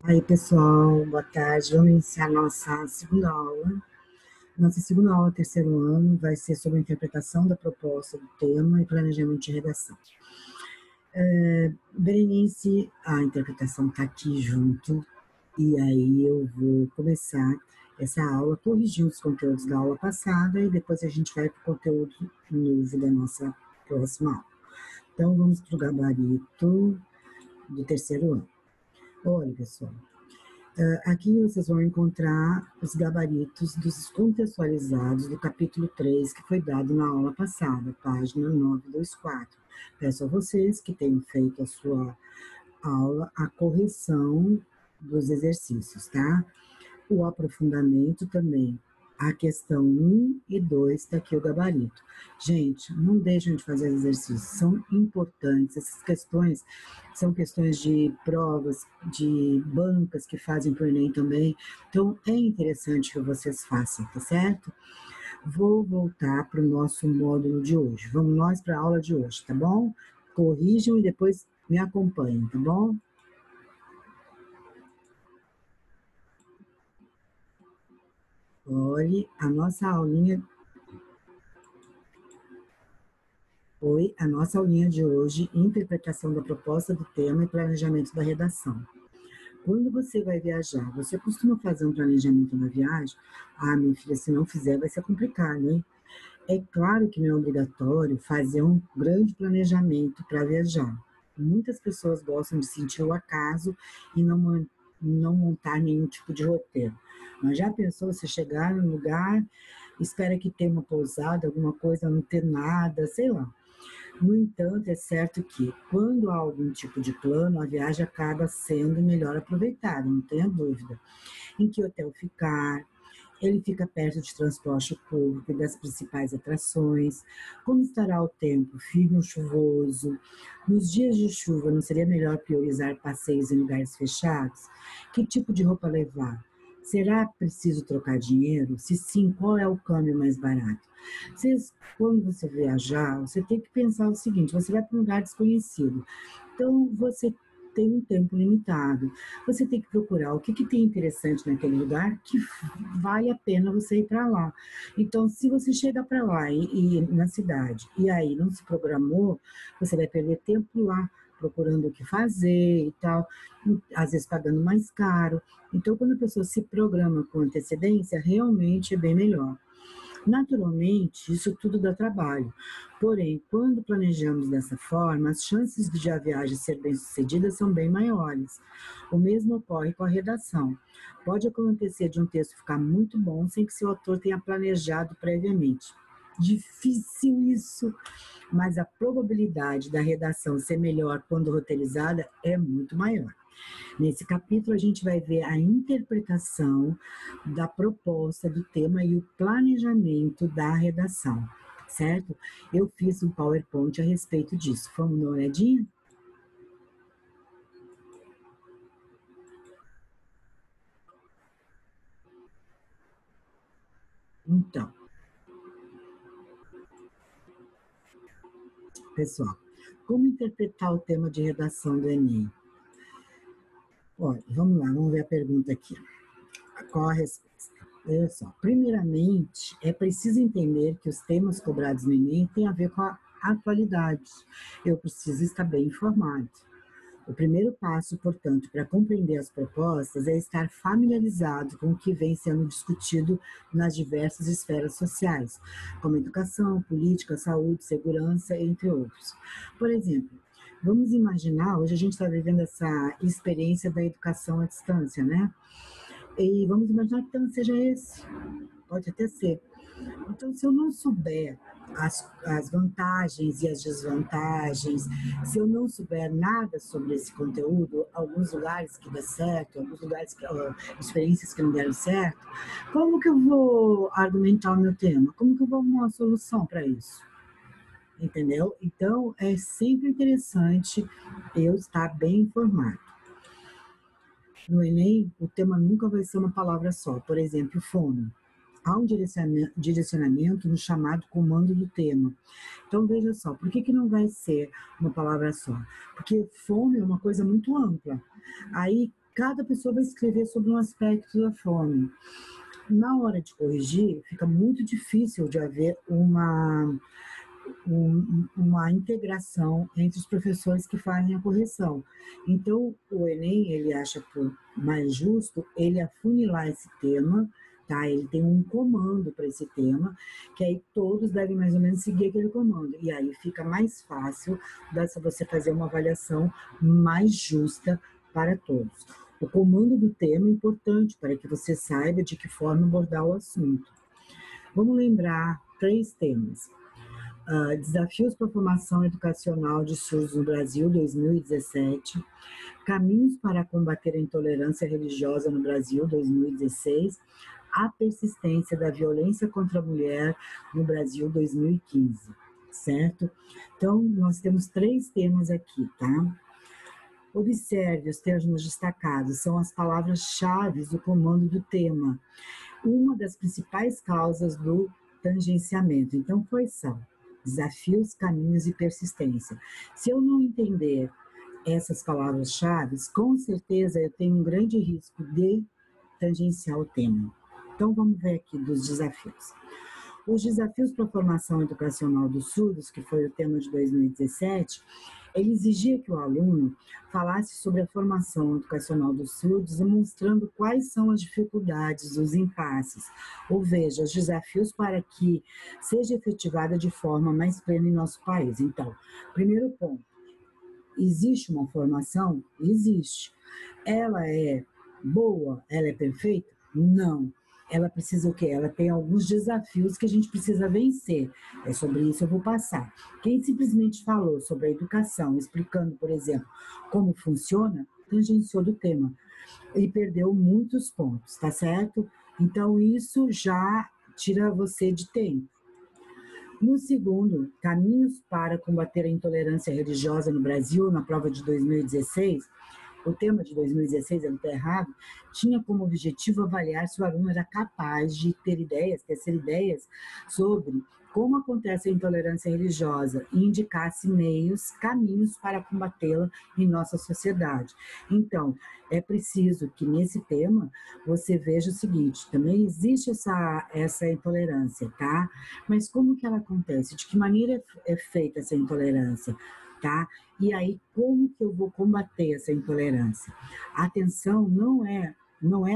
Aí, pessoal, boa tarde. Vamos iniciar nossa segunda aula. Nossa segunda aula, terceiro ano, vai ser sobre a interpretação da proposta do tema e planejamento de redação. Berenice, a interpretação está aqui junto, e aí eu vou começar essa aula corrigindo os conteúdos da aula passada e depois a gente vai para o conteúdo novo da nossa próxima aula. Então, vamos para o gabarito do terceiro ano. Olha, pessoal, aqui vocês vão encontrar os gabaritos dos contextualizados do capítulo 3, que foi dado na aula passada, página 924. Peço a vocês que tenham feito a sua aula a correção dos exercícios, tá? O aprofundamento também. A questão 1 e 2 está aqui o gabarito. Gente, não deixem de fazer exercícios, são importantes. Essas questões são questões de provas, de bancas que fazem para o Enem também. Então, é interessante que vocês façam, tá certo? Vou voltar para o nosso módulo de hoje. Vamos nós para a aula de hoje, tá bom? Corrijam e depois me acompanhem, tá bom? Olhe, a nossa aulinha foi a nossa aulinha de hoje, interpretação da proposta do tema e planejamento da redação. Quando você vai viajar, você costuma fazer um planejamento na viagem? Ah, minha filha, se não fizer vai ser complicado, hein? É claro que não é obrigatório fazer um grande planejamento para viajar. Muitas pessoas gostam de sentir o acaso e não montar nenhum tipo de roteiro. Mas já pensou você chegar num lugar, espera que tenha uma pousada, alguma coisa, não ter nada, sei lá. No entanto, é certo que, quando há algum tipo de plano, a viagem acaba sendo melhor aproveitada, não tenha dúvida. Em que hotel ficar, ele fica perto de transporte público e das principais atrações, como estará o tempo, firme ou chuvoso. Nos dias de chuva, não seria melhor priorizar passeios em lugares fechados? Que tipo de roupa levar? Será preciso trocar dinheiro? Se sim, qual é o câmbio mais barato? Quando você viajar, você tem que pensar o seguinte: você vai para um lugar desconhecido, então você tem um tempo limitado. Você tem que procurar o que tem interessante naquele lugar que vale a pena você ir para lá. Então, se você chega para lá e na cidade e aí não se programou, você vai perder tempo lá procurando o que fazer e tal, às vezes pagando mais caro. Então, quando a pessoa se programa com antecedência, realmente é bem melhor. Naturalmente, isso tudo dá trabalho. Porém, quando planejamos dessa forma, as chances de a viagem ser bem-sucedida são bem maiores. O mesmo ocorre com a redação. Pode acontecer de um texto ficar muito bom sem que seu autor tenha planejado previamente. Difícil isso, mas a probabilidade da redação ser melhor quando roteirizada é muito maior. Nesse capítulo, a gente vai ver a interpretação da proposta do tema e o planejamento da redação, certo? Eu fiz um PowerPoint a respeito disso. Vamos dar uma olhadinha? Então, pessoal, como interpretar o tema de redação do Enem? Olha, vamos lá, vamos ver a pergunta aqui. Qual a resposta? Olha só, primeiramente, é preciso entender que os temas cobrados no Enem têm a ver com a atualidade. Eu preciso estar bem informado. O primeiro passo, portanto, para compreender as propostas é estar familiarizado com o que vem sendo discutido nas diversas esferas sociais, como educação, política, saúde, segurança, entre outros. Por exemplo, vamos imaginar, hoje a gente está vivendo essa experiência da educação à distância, né? E vamos imaginar que então seja esse, pode até ser. Então, se eu não souber as vantagens e as desvantagens, se eu não souber nada sobre esse conteúdo, alguns lugares que dá certo, alguns lugares, experiências que não deram certo, como que eu vou argumentar o meu tema? Como que eu vou arrumar uma solução para isso? Entendeu? Então, é sempre interessante eu estar bem informado. No Enem, o tema nunca vai ser uma palavra só. Por exemplo, fome. Há um direcionamento no chamado comando do tema. Então, veja só, por que não vai ser uma palavra só? Porque fome é uma coisa muito ampla. Aí, cada pessoa vai escrever sobre um aspecto da fome. Na hora de corrigir, fica muito difícil de haver uma integração entre os professores que fazem a correção. Então, o Enem, ele acha por mais justo ele afunilar esse tema, tá? Ele tem um comando para esse tema, que aí todos devem mais ou menos seguir aquele comando. E aí fica mais fácil você fazer uma avaliação mais justa para todos. O comando do tema é importante para que você saiba de que forma abordar o assunto. Vamos lembrar 3 temas. Desafios para a formação educacional de surdos no Brasil, 2017. Caminhos para combater a intolerância religiosa no Brasil, 2016. A persistência da violência contra a mulher no Brasil, 2015. Certo? Então, nós temos 3 temas aqui, tá? Observe os termos destacados, são as palavras-chave do comando do tema. Uma das principais causas do tangenciamento. Então, quais são? Desafios, caminhos e persistência. Se eu não entender essas palavras-chave, com certeza eu tenho um grande risco de tangenciar o tema. Então, vamos ver aqui dos desafios. Os desafios para a formação educacional dos surdos, que foi o tema de 2017, ele exigia que o aluno falasse sobre a formação educacional dos surdos, demonstrando quais são as dificuldades, os impasses, ou veja, os desafios para que seja efetivada de forma mais plena em nosso país. Então, primeiro ponto, existe uma formação? Existe. Ela é boa? Ela é perfeita? Não. Ela precisa o quê? Ela tem alguns desafios que a gente precisa vencer. É sobre isso eu vou passar. Quem simplesmente falou sobre a educação, explicando, por exemplo, como funciona, tangenciou do tema e perdeu muitos pontos, tá certo? Então, isso já tira você de tempo. No segundo, Caminhos para combater a intolerância religiosa no Brasil, na prova de 2016, o tema de 2016, ele está errado, tinha como objetivo avaliar se o aluno era capaz de ter ideias, tecer ideias sobre como acontece a intolerância religiosa e indicasse meios, caminhos para combatê-la em nossa sociedade. Então, é preciso que nesse tema você veja o seguinte, também existe essa intolerância, tá? Mas como que ela acontece? De que maneira é feita essa intolerância? Tá? E aí, como que eu vou combater essa intolerância? A atenção não é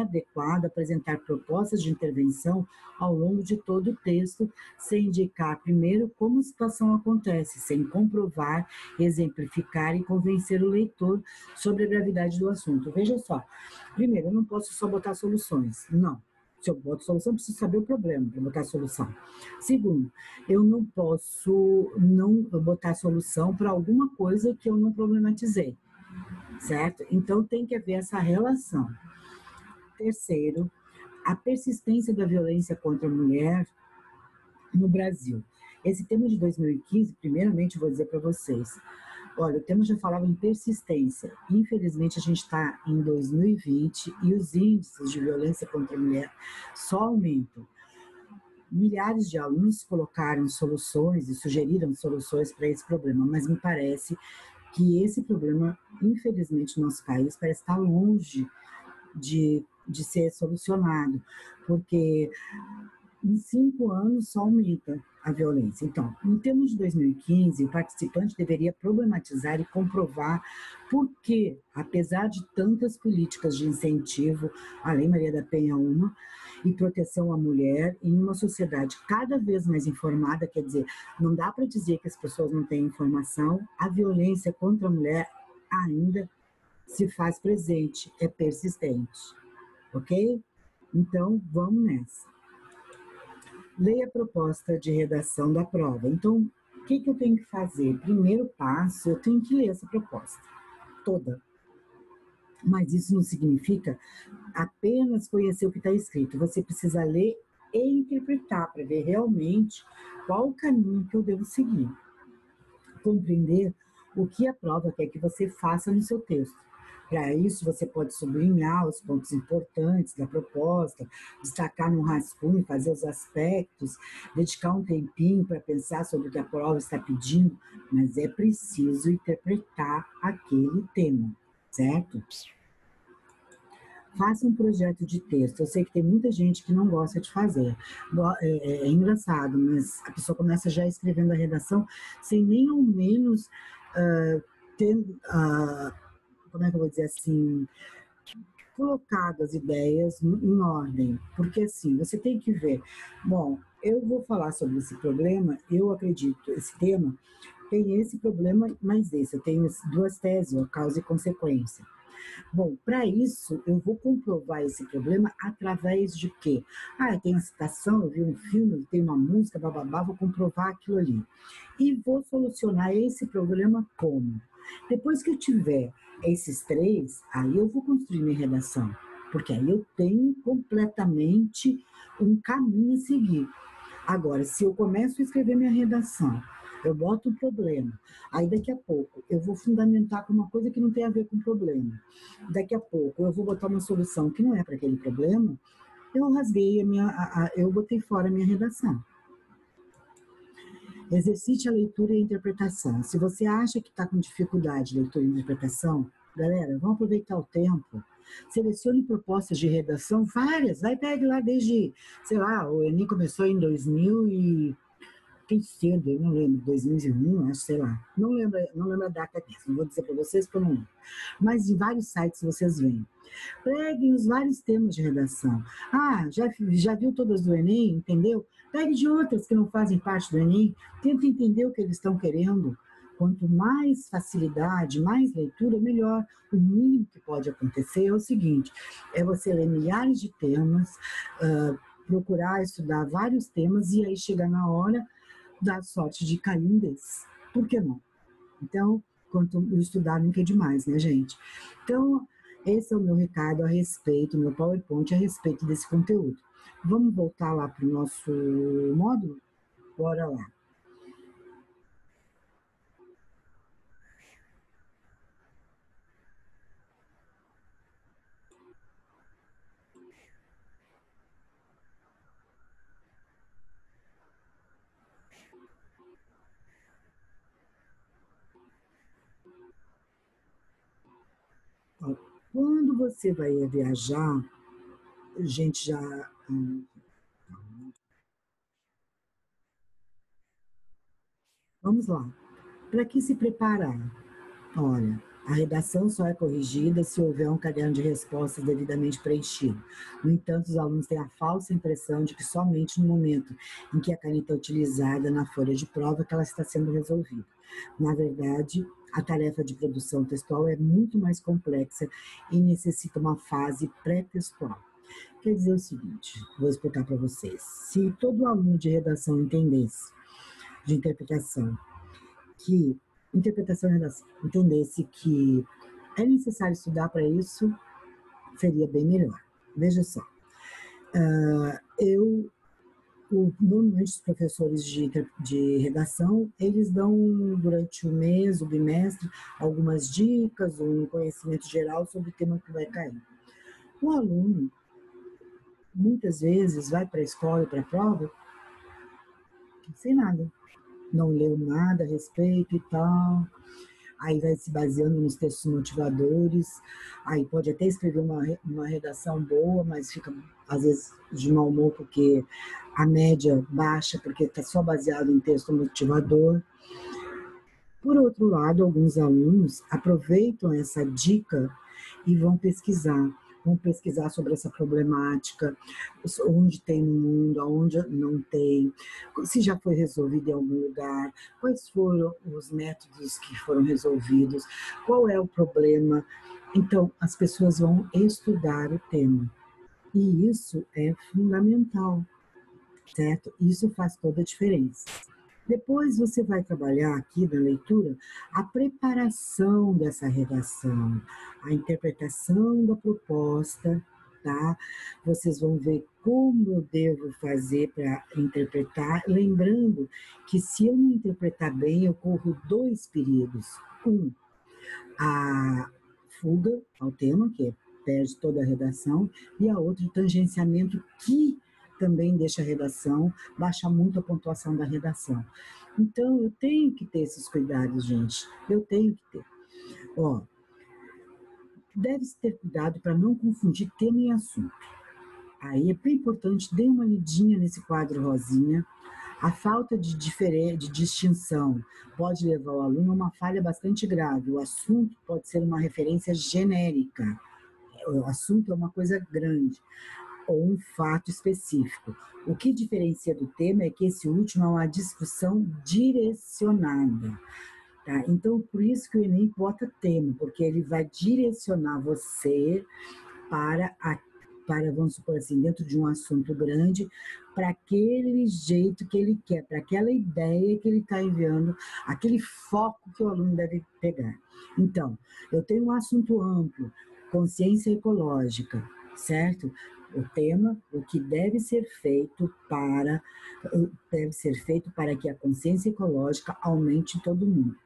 adequada apresentar propostas de intervenção ao longo de todo o texto, sem indicar primeiro como a situação acontece, sem comprovar, exemplificar e convencer o leitor sobre a gravidade do assunto. Veja só, primeiro, eu não posso só botar soluções, não. Se eu boto solução, eu preciso saber o problema para botar a solução. Segundo, eu não posso não botar solução para alguma coisa que eu não problematizei, certo? Então tem que haver essa relação. Terceiro, a persistência da violência contra a mulher no Brasil. Esse tema de 2015, primeiramente, vou dizer para vocês, olha, o tema já falava em persistência. Infelizmente, a gente está em 2020 e os índices de violência contra a mulher só aumentam. Milhares de alunos colocaram soluções e sugeriram soluções para esse problema, mas me parece que esse problema, infelizmente, no nosso país, parece estar longe de ser solucionado, porque em 5 anos só aumenta a violência. Então, em termos de 2015, o participante deveria problematizar e comprovar por que, apesar de tantas políticas de incentivo, a Lei Maria da Penha uma, e proteção à mulher, em uma sociedade cada vez mais informada, quer dizer, não dá para dizer que as pessoas não têm informação, a violência contra a mulher ainda se faz presente, é persistente, ok? Então, vamos nessa. Leia a proposta de redação da prova. Então, o que eu tenho que fazer? Primeiro passo, eu tenho que ler essa proposta toda. Mas isso não significa apenas conhecer o que está escrito. Você precisa ler e interpretar para ver realmente qual o caminho que eu devo seguir. Compreender o que a prova quer que você faça no seu texto. Para isso, você pode sublinhar os pontos importantes da proposta, destacar no rascunho, fazer os aspectos, dedicar um tempinho para pensar sobre o que a prova está pedindo, mas é preciso interpretar aquele tema, certo? Faça um projeto de texto. Eu sei que tem muita gente que não gosta de fazer. É engraçado, mas a pessoa começa já escrevendo a redação sem nem ao menos ter, como é que eu vou dizer assim, colocado as ideias em ordem. Porque assim, você tem que ver, bom, eu vou falar sobre esse problema, eu acredito, esse tema tem esse problema, mas esse, eu tenho duas teses, a causa e consequência. Bom, para isso, eu vou comprovar esse problema através de quê? Ah, eu tenho uma citação, eu vi um filme, eu tenho uma música, bababá, vou comprovar aquilo ali. E vou solucionar esse problema como? Depois que eu tiver esses três, aí eu vou construir minha redação, porque aí eu tenho completamente um caminho a seguir. Agora, se eu começo a escrever minha redação, eu boto o problema, aí daqui a pouco eu vou fundamentar com uma coisa que não tem a ver com o problema. Daqui a pouco eu vou botar uma solução que não é para aquele problema, eu rasguei eu botei fora a minha redação. Exercite a leitura e a interpretação. Se você acha que está com dificuldade de leitura e interpretação, galera, vamos aproveitar o tempo. Selecione propostas de redação, várias. Vai pegue lá desde, sei lá, o Enem começou em 2000 e tem cedo, eu não lembro, 2001, acho, sei lá. Não lembro a data dessa, não vou dizer para vocês porque eu não lembro. Mas em vários sites vocês veem. Peguem os vários temas de redação. Ah, já viu todas do Enem, entendeu? Pegue de outras que não fazem parte do Enem, tenta entender o que eles estão querendo. Quanto mais facilidade, mais leitura, melhor. O mínimo que pode acontecer é o seguinte, é você ler milhares de temas, procurar estudar vários temas e aí chegar na hora da sorte de cair um desses. Por que não? Então, quanto estudar nunca é demais, né, gente? Então, esse é o meu recado a respeito, meu PowerPoint a respeito desse conteúdo. Vamos voltar lá para o nosso módulo? Bora lá. Quando você vai viajar, a gente já. Vamos lá. Para que se preparar? Olha, a redação só é corrigida se houver um caderno de respostas devidamente preenchido. No entanto, os alunos têm a falsa impressão de que somente no momento em que a caneta é utilizada na folha de prova que ela está sendo resolvida. Na verdade, a tarefa de produção textual é muito mais complexa e necessita uma fase pré-textual. Quer dizer o seguinte, vou explicar para vocês. Se todo aluno de redação entendesse, de interpretação, que interpretação e redação entendesse que é necessário estudar para isso, seria bem melhor. Veja só, normalmente os professores de redação, eles dão durante o mês, o bimestre, algumas dicas, um conhecimento geral sobre o tema que vai cair. O aluno, muitas vezes, vai para a escola e para a prova sem nada, não leu nada a respeito e tal, aí vai se baseando nos textos motivadores, aí pode até escrever uma redação boa, mas fica, às vezes, de mau humor, porque a média baixa, porque está só baseado em texto motivador. Por outro lado, alguns alunos aproveitam essa dica e vão pesquisar sobre essa problemática, onde tem no mundo, onde não tem, se já foi resolvido em algum lugar, quais foram os métodos que foram resolvidos, qual é o problema. Então, as pessoas vão estudar o tema. E isso é fundamental, certo? Isso faz toda a diferença. Depois você vai trabalhar aqui na leitura a preparação dessa redação, a interpretação da proposta, tá? Vocês vão ver como eu devo fazer para interpretar, lembrando que se eu não interpretar bem, eu corro dois perigos. Um, a fuga ao tema, que perde toda a redação, e a outra, o tangenciamento, que também deixa a redação, baixa muito a pontuação da redação. Então, eu tenho que ter esses cuidados, gente. Eu tenho que ter. Ó, Deve-se ter cuidado para não confundir tema e assunto. Aí é bem importante, dê uma lidinha nesse quadro rosinha. A falta de distinção pode levar o aluno a uma falha bastante grave. O assunto pode ser uma referência genérica. O assunto é uma coisa grande ou um fato específico. O que diferencia do tema é que esse último é uma discussão direcionada. Tá? Então, por isso que o Enem bota tema, porque ele vai direcionar você para, vamos supor assim, dentro de um assunto grande, para aquele jeito que ele quer, para aquela ideia que ele está enviando, aquele foco que o aluno deve pegar. Então, eu tenho um assunto amplo, consciência ecológica, certo? O tema, o que deve ser feito para que a consciência ecológica aumente em todo mundo.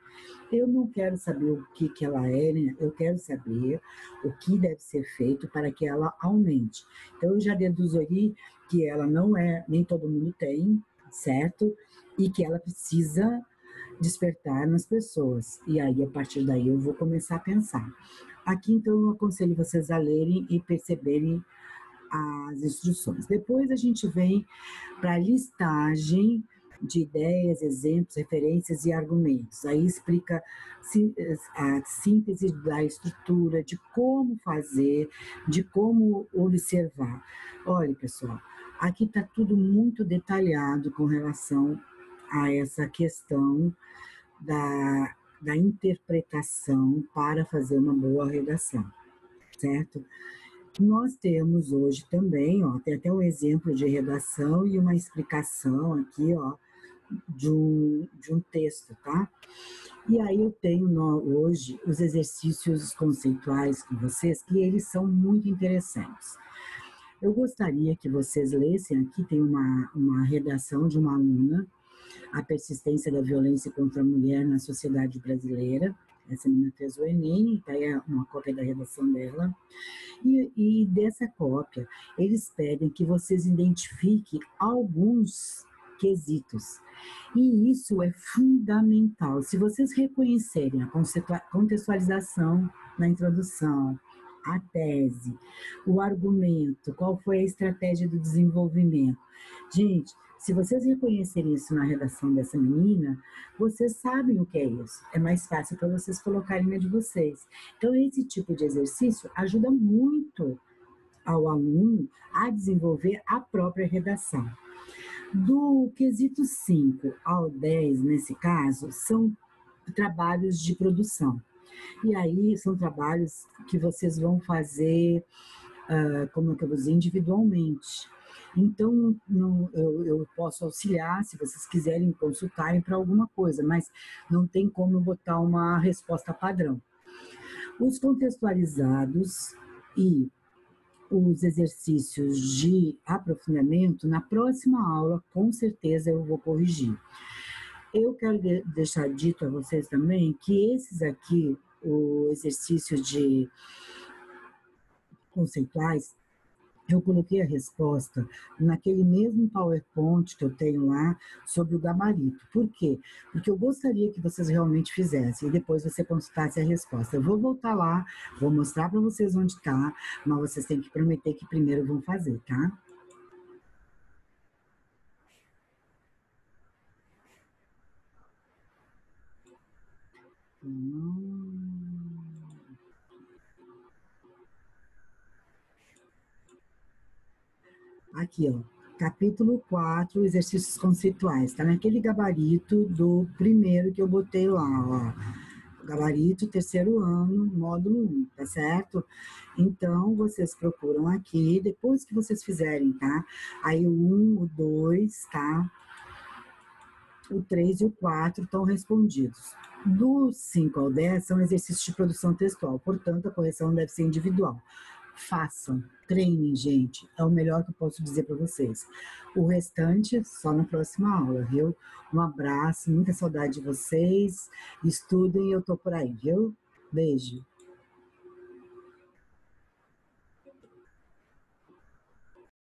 Eu não quero saber o que ela é, né? Eu quero saber o que deve ser feito para que ela aumente. Então, eu já deduzo aí que ela não é, nem todo mundo tem, certo? E que ela precisa despertar nas pessoas. E aí, a partir daí, eu vou começar a pensar. Aqui, então, eu aconselho vocês a lerem e perceberem as instruções. Depois a gente vem para a listagem de ideias, exemplos, referências e argumentos. Aí explica a síntese da estrutura, de como fazer, de como observar. Olha, pessoal, aqui está tudo muito detalhado com relação a essa questão da interpretação para fazer uma boa redação, certo? Nós temos hoje também, ó, tem até um exemplo de redação e uma explicação aqui, ó, de um texto, tá? E aí eu tenho hoje os exercícios conceituais com vocês, que eles são muito interessantes. Eu gostaria que vocês lessem, aqui tem uma redação de uma aluna, A Persistência da Violência contra a Mulher na Sociedade Brasileira. Essa menina fez o Enem, tá aí uma cópia da redação dela. E dessa cópia, eles pedem que vocês identifiquem alguns quesitos. E isso é fundamental. Se vocês reconhecerem a contextualização na introdução, a tese, o argumento, qual foi a estratégia do desenvolvimento. Gente, se vocês reconhecerem isso na redação dessa menina, vocês sabem o que é isso. É mais fácil para vocês colocarem na de vocês. Então, esse tipo de exercício ajuda muito ao aluno a desenvolver a própria redação. Do quesito 5 ao 10, nesse caso, são trabalhos de produção. E aí são trabalhos que vocês vão fazer, como é que eu vou dizer, individualmente. Então, eu posso auxiliar, se vocês quiserem consultarem para alguma coisa, mas não tem como botar uma resposta padrão. Os contextualizados e os exercícios de aprofundamento, na próxima aula, com certeza eu vou corrigir. Eu quero deixar dito a vocês também que esses aqui, o exercício de conceituais, eu coloquei a resposta naquele mesmo PowerPoint que eu tenho lá sobre o gabarito. Por quê? Porque eu gostaria que vocês realmente fizessem e depois você consultasse a resposta. Eu vou voltar lá, vou mostrar para vocês onde está, mas vocês têm que prometer que primeiro vão fazer, tá? Aqui, ó, capítulo 4, exercícios conceituais. Está naquele gabarito do primeiro que eu botei lá, ó. Gabarito, terceiro ano, módulo 1, tá certo? Então, vocês procuram aqui, depois que vocês fizerem, tá? Aí o 1, o 2, tá? O 3 e o 4 estão respondidos. Do 5 ao 10 são exercícios de produção textual, portanto, a correção deve ser individual. Façam, treinem, gente, é o melhor que eu posso dizer para vocês. O restante, só na próxima aula, viu? Um abraço, muita saudade de vocês, estudem, eu tô por aí, viu? Beijo.